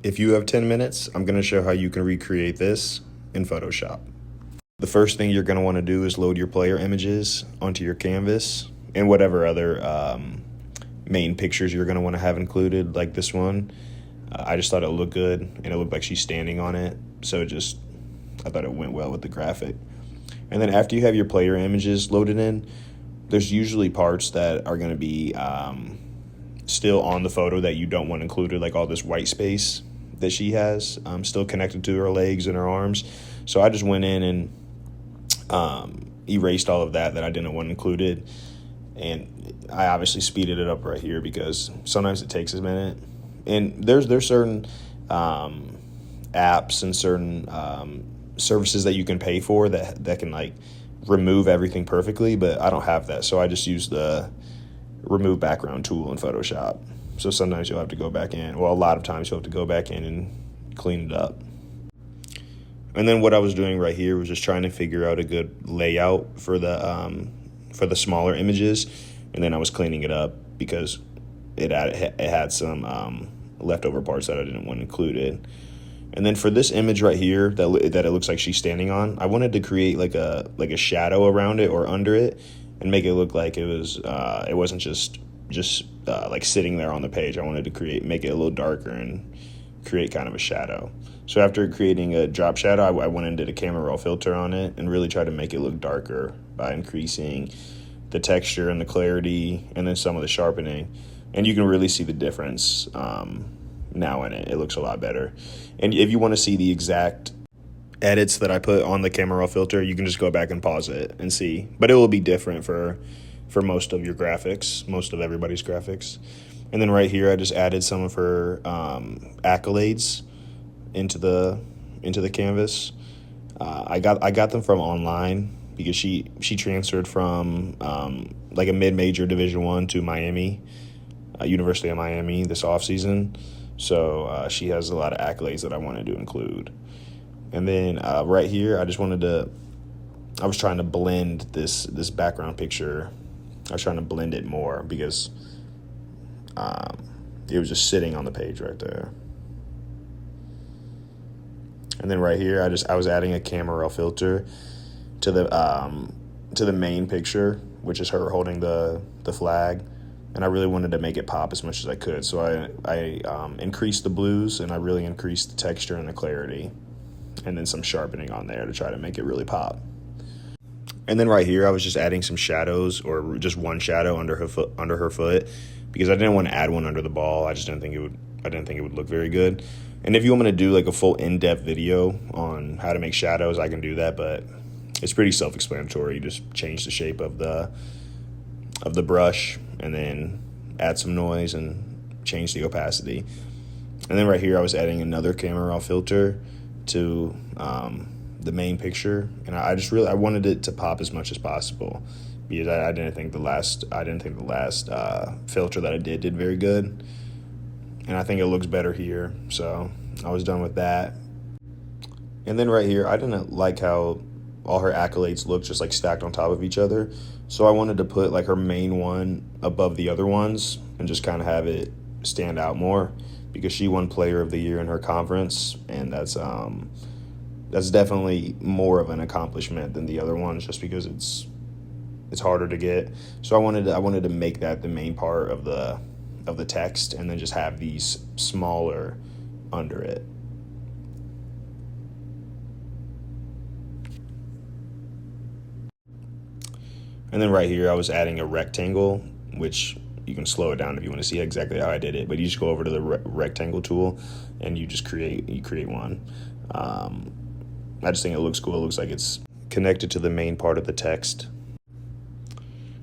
If you have 10 minutes, I'm going to show how you can recreate this in Photoshop. The first thing you're going to want to do is load your player images onto your canvas and whatever other main pictures you're going to want to have included, like this one. I just thought it looked good, and it looked like she's standing on it, so I thought it went well with the graphic. And then after you have your player images loaded in, there's usually parts that are going to be still on the photo that you don't want included, like all this white space that she has still connected to her legs and her arms. So I just went in and erased all of that I didn't want included. And I obviously speeded it up right here because sometimes it takes a minute. And there's certain apps and certain services that you can pay for that can like remove everything perfectly, but I don't have that. So I just use the remove background tool in Photoshop. So sometimes you'll have to go back in. Well, a lot of times you'll have to go back in and clean it up. And then what I was doing right here was just trying to figure out a good layout for the smaller images. And then I was cleaning it up because it had some leftover parts that I didn't want included. And then for this image right here that it looks like she's standing on, I wanted to create like a shadow around it or under it and make it look like it wasn't just like sitting there on the page. I wanted to make it a little darker and create kind of a shadow. So after creating a drop shadow, I went and did a camera raw filter on it and really tried to make it look darker by increasing the texture and the clarity and then some of the sharpening. And you can really see the difference now in it. It looks a lot better. And if you want to see the exact edits that I put on the camera raw filter, you can just go back and pause it and see. But it will be different for most of your graphics, most of everybody's graphics. And then right here, I just added some of her accolades into the canvas. I got them from online because she transferred from like a mid-major Division I to Miami, University of Miami this offseason. So she has a lot of accolades that I wanted to include. And then right here, I was trying to blend this background picture. I was trying to blend it more because it was just sitting on the page right there. And then right here, I was adding a camera raw filter to the main picture, which is her holding the flag. And I really wanted to make it pop as much as I could. So I increased the blues and I really increased the texture and the clarity. And then some sharpening on there to try to make it really pop. And then right here, I was just adding some shadows or just one shadow under her foot because I didn't want to add one under the ball. I didn't think it would look very good. And if you want me to do like a full in-depth video on how to make shadows, I can do that, but it's pretty self-explanatory. You just change the shape of the brush and then add some noise and change the opacity. And then right here, I was adding another camera raw filter to the main picture, and I wanted it to pop as much as possible because I didn't think the last filter that I did very good, and I think it looks better here. So I was done with that. And then right here, I didn't like how all her accolades look just like stacked on top of each other. So I wanted to put like her main one above the other ones and just kind of have it stand out more because she won Player of the Year in her conference, and that's definitely more of an accomplishment than the other ones just because it's harder to get. So I wanted to make that the main part of the text and then just have these smaller under it. And then right here, I was adding a rectangle, which you can slow it down if you want to see exactly how I did it. But you just go over to the rectangle tool, and you just create one. I just think it looks cool. It looks like it's connected to the main part of the text.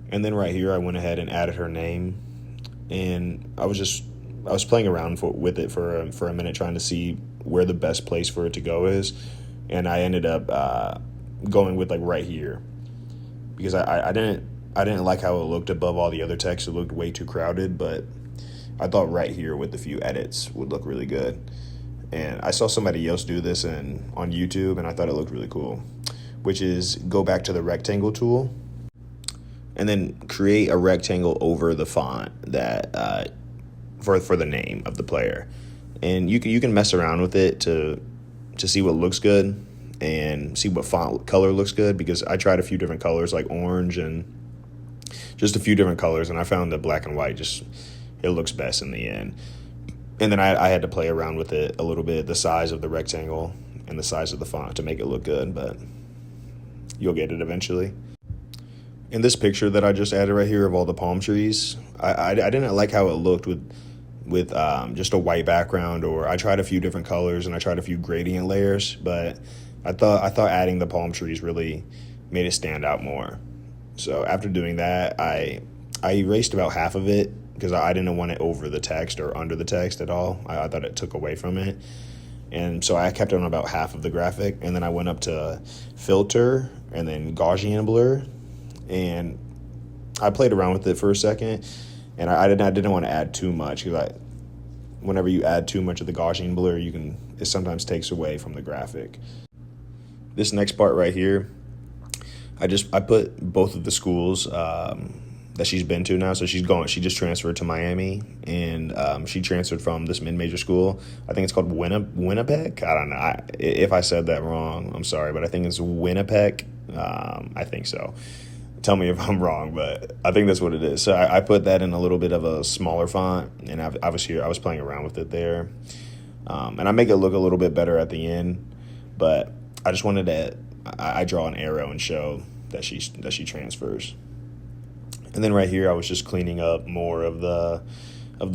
And then right here, I went ahead and added her name, and I was playing around with it for a minute, trying to see where the best place for it to go is, and I ended up going with like right here. Because I didn't like how it looked above all the other text. It looked way too crowded, but I thought right here with a few edits would look really good. And I saw somebody else do this on YouTube, and I thought it looked really cool, which is go back to the rectangle tool and then create a rectangle over the font that for the name of the player. and you can mess around with it to see what looks good and see what font color looks good, because I tried a few different colors like orange and just a few different colors, and I found that black and white just, it looks best in the end. And then I had to play around with it a little bit, the size of the rectangle and the size of the font to make it look good, but you'll get it eventually. In this picture that I just added right here of all the palm trees, I didn't like how it looked with just a white background, or I tried a few different colors and I tried a few gradient layers, but I thought adding the palm trees really made it stand out more. So after doing that, I erased about half of it because I didn't want it over the text or under the text at all. I thought it took away from it. And so I kept it on about half of the graphic, and then I went up to filter and then Gaussian blur, and I played around with it for a second, and I didn't want to add too much, because whenever you add too much of the Gaussian blur, it sometimes takes away from the graphic. This next part right here, I put both of the schools that she's been to now. So she just transferred to Miami, and she transferred from this mid-major school. I think it's called Winnipeg. I don't know. If I said that wrong, I'm sorry, but I think it's Winnipeg. I think so. Tell me if I'm wrong, but I think that's what it is. So I put that in a little bit of a smaller font, and I was playing around with it there. And I make it look a little bit better at the end, but I just wanted to, I draw an arrow and show that she transfers. And then right here, I was just cleaning up more of the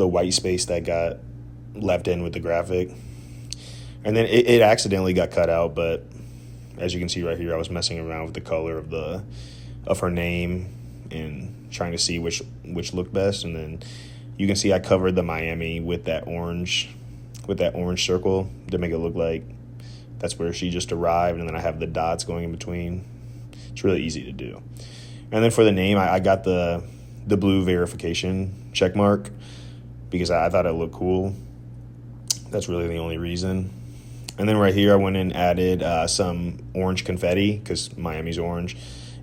white space that got left in with the graphic. And then it accidentally got cut out, but as you can see right here, I was messing around with the color of her name and trying to see which looked best. And then you can see I covered the Miami with that orange circle to make it look like that's where she just arrived, and then I have the dots going in between. It's really easy to do. And then for the name, I got the blue verification check mark because I thought it looked cool. That's really the only reason. And then right here, I went and added some orange confetti because Miami's orange,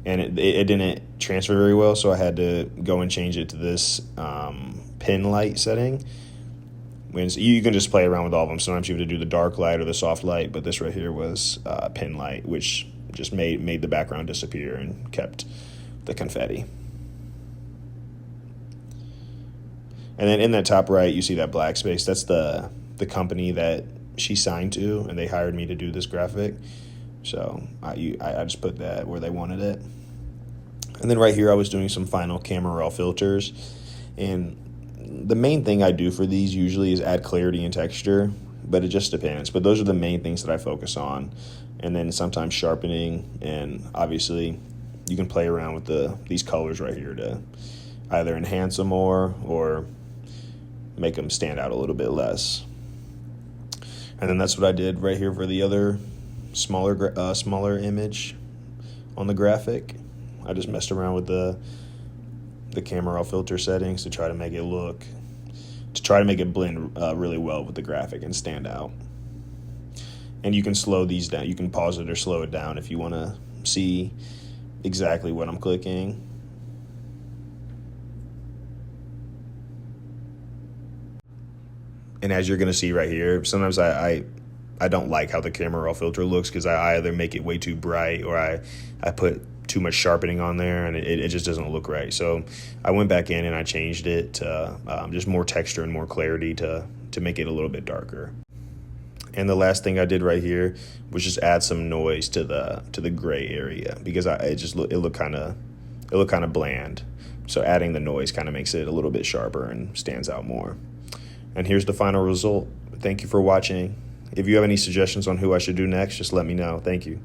and it didn't transfer very well, so I had to go and change it to this pin light setting. You can just play around with all of them. Sometimes you have to do the dark light or the soft light, but this right here was pin light, which just made the background disappear and kept the confetti. And then in that top right, you see that black space. That's the company that she signed to, and they hired me to do this graphic. So I just put that where they wanted it. And then right here, I was doing some final camera raw filters, and the main thing I do for these usually is add clarity and texture, but it just depends. But those are the main things that I focus on. And then sometimes sharpening, and obviously you can play around with these colors right here to either enhance them more or make them stand out a little bit less. And then that's what I did right here for the other smaller image on the graphic. I just messed around with the camera raw filter settings to try to make it blend really well with the graphic and stand out. And you can slow these down. You can pause it or slow it down if you want to see exactly what I'm clicking. And as you're going to see right here, sometimes I don't like how the camera raw filter looks because I either make it way too bright or I put too much sharpening on there, and it just doesn't look right. So I went back in and I changed it to just more texture and more clarity to make it a little bit darker. And the last thing I did right here was just add some noise to the gray area because it looked kind of bland. So adding the noise kind of makes it a little bit sharper and stands out more. And here's the final result. Thank you for watching. If you have any suggestions on who I should do next, just let me know. Thank you.